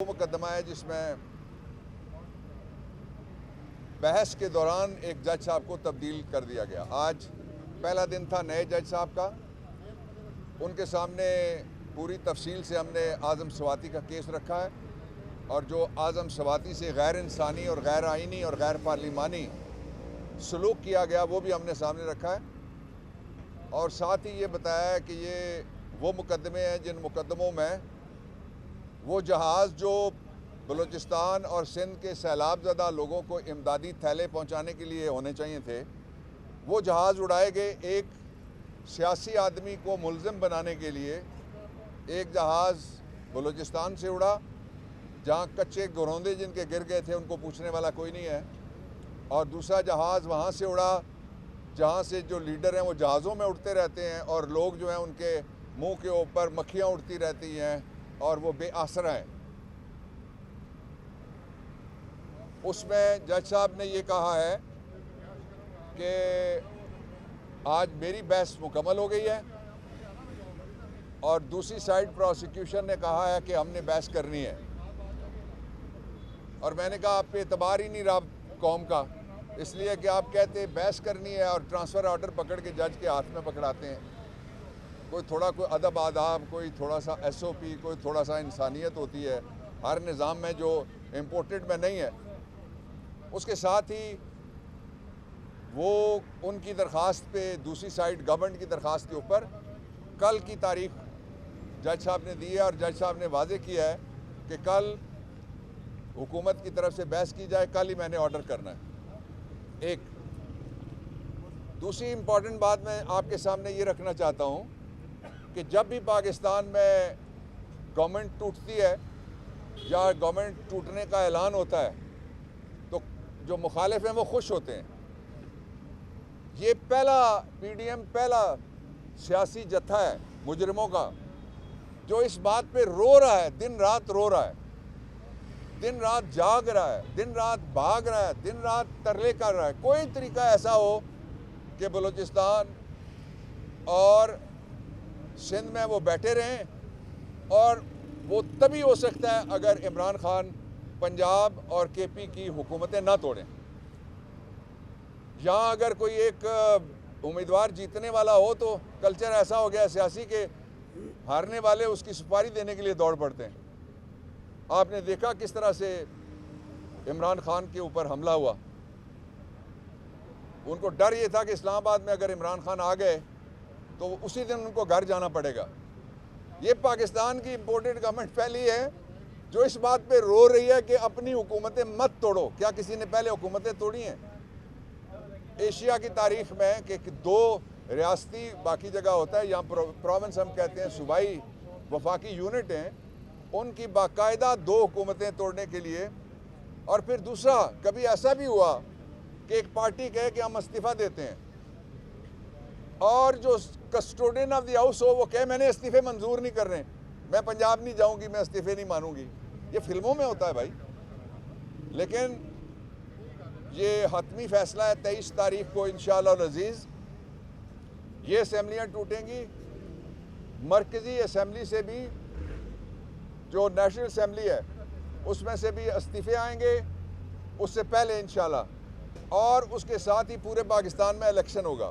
मुकदमा है जिसमें बहस के दौरान एक जज साहब को तब्दील कर दिया गया। आज पहला दिन था नए जज साहब का। उनके सामने पूरी तफसील से हमने आज़म सवाती का केस रखा है और जो आज़म सवाती से गैर इंसानी और गैर आइनी और गैर पार्लिमानी सलूक किया गया वो भी हमने सामने रखा है। और साथ ही ये बताया है कि ये वो मुकदमे हैं जिन मुकदमों में वो जहाज़ जो बलूचिस्तान और सिंध के सैलाब ज़दा लोगों को इमदादी थैले पहुंचाने के लिए होने चाहिए थे, वो जहाज़ उड़ाए गए एक सियासी आदमी को मुल्ज़िम बनाने के लिए। एक जहाज़ बलूचिस्तान से उड़ा जहां कच्चे घरौंदे जिनके गिर गए थे उनको पूछने वाला कोई नहीं है, और दूसरा जहाज़ वहां से उड़ा जहां से जो लीडर हैं वो जहाज़ों में उड़ते रहते हैं और लोग जो हैं उनके मुंह के ऊपर मक्खियाँ उड़ती रहती हैं और वो बेआसरा हैं। उसमें जज साहब ने ये कहा है कि आज मेरी बहस मुकम्मल हो गई है और दूसरी साइड प्रोसिक्यूशन ने कहा है कि हमने बहस करनी है। और मैंने कहा आप पे एतबार ही नहीं रहा कौम का, इसलिए कि आप कहते बहस करनी है और ट्रांसफ़र ऑर्डर पकड़ के जज के हाथ में पकड़ाते हैं। कोई अदब आदाब, कोई थोड़ा सा SOP, कोई थोड़ा सा इंसानियत होती है हर निज़ाम में जो इम्पोर्टेड में नहीं है। उसके साथ ही वो उनकी दरख्वास्त पे दूसरी साइड गवर्नमेंट की दरख्वास्त के ऊपर कल की तारीख जज साहब ने दी है और जज साहब ने वाजे किया है कि कल हुकूमत की तरफ से बहस की जाए। कल ही मैंने ऑर्डर करना है। एक दूसरी इम्पॉर्टेंट बात मैं आपके सामने ये रखना चाहता हूँ कि जब भी पाकिस्तान में गवर्नमेंट टूटती है या गवर्नमेंट टूटने का ऐलान होता है तो जो मुखालिफ हैं वो खुश होते हैं। ये पहला PDM पहला सियासी जत्था है मुजरिमों का जो इस बात पे रो रहा है, दिन रात रो रहा है, दिन रात जाग रहा है, दिन रात भाग रहा है, दिन रात तरले कर रहा है। कोई तरीका ऐसा हो कि बलूचिस्तान और सिंध में वो बैठे रहें, और वो तभी हो सकता है अगर इमरान खान पंजाब और KP की हुकूमतें ना तोड़ें। यहाँ अगर कोई एक उम्मीदवार जीतने वाला हो तो कल्चर ऐसा हो गया सियासी के हारने वाले उसकी सुपारी देने के लिए दौड़ पड़ते हैं। आपने देखा किस तरह से इमरान खान के ऊपर हमला हुआ। उनको डर ये था कि इस्लामाबाद में अगर इमरान खान आ गए तो उसी दिन उनको घर जाना पड़ेगा। ये पाकिस्तान की इम्पोर्टेड गवर्नमेंट पहली है जो इस बात पे रो रही है कि अपनी हुकूमतें मत तोड़ो। क्या किसी ने पहले हुकूमतें तोड़ी हैं एशिया की तारीख में कि दो रियासती बाकी जगह होता है, यहाँ प्रोविंस हम कहते हैं, सूबाई वफाकी यूनिट हैं, उनकी बाकायदा दो हुकूमतें तोड़ने के लिए। और फिर दूसरा कभी ऐसा भी हुआ कि एक पार्टी कहे कि हम इस्तीफ़ा देते हैं और जो कस्टोडियन ऑफ द हाउस हो वो कहे मैंने इस्तीफ़े मंजूर नहीं कर रहे, मैं पंजाब नहीं जाऊंगी, मैं इस्तीफ़े नहीं मानूंगी। ये फिल्मों में होता है भाई, लेकिन ये हतमी फैसला है 23 तारीख को इंशाअल्लाह अज़ीज़ ये असम्बलियाँ टूटेंगी। मरकज़ी असम्बली से भी जो नेशनल असम्बली है उसमें से भी इस्तीफ़े आएंगे उससे पहले इंशाअल्लाह, और उसके साथ ही पूरे पाकिस्तान में इलेक्शन होगा।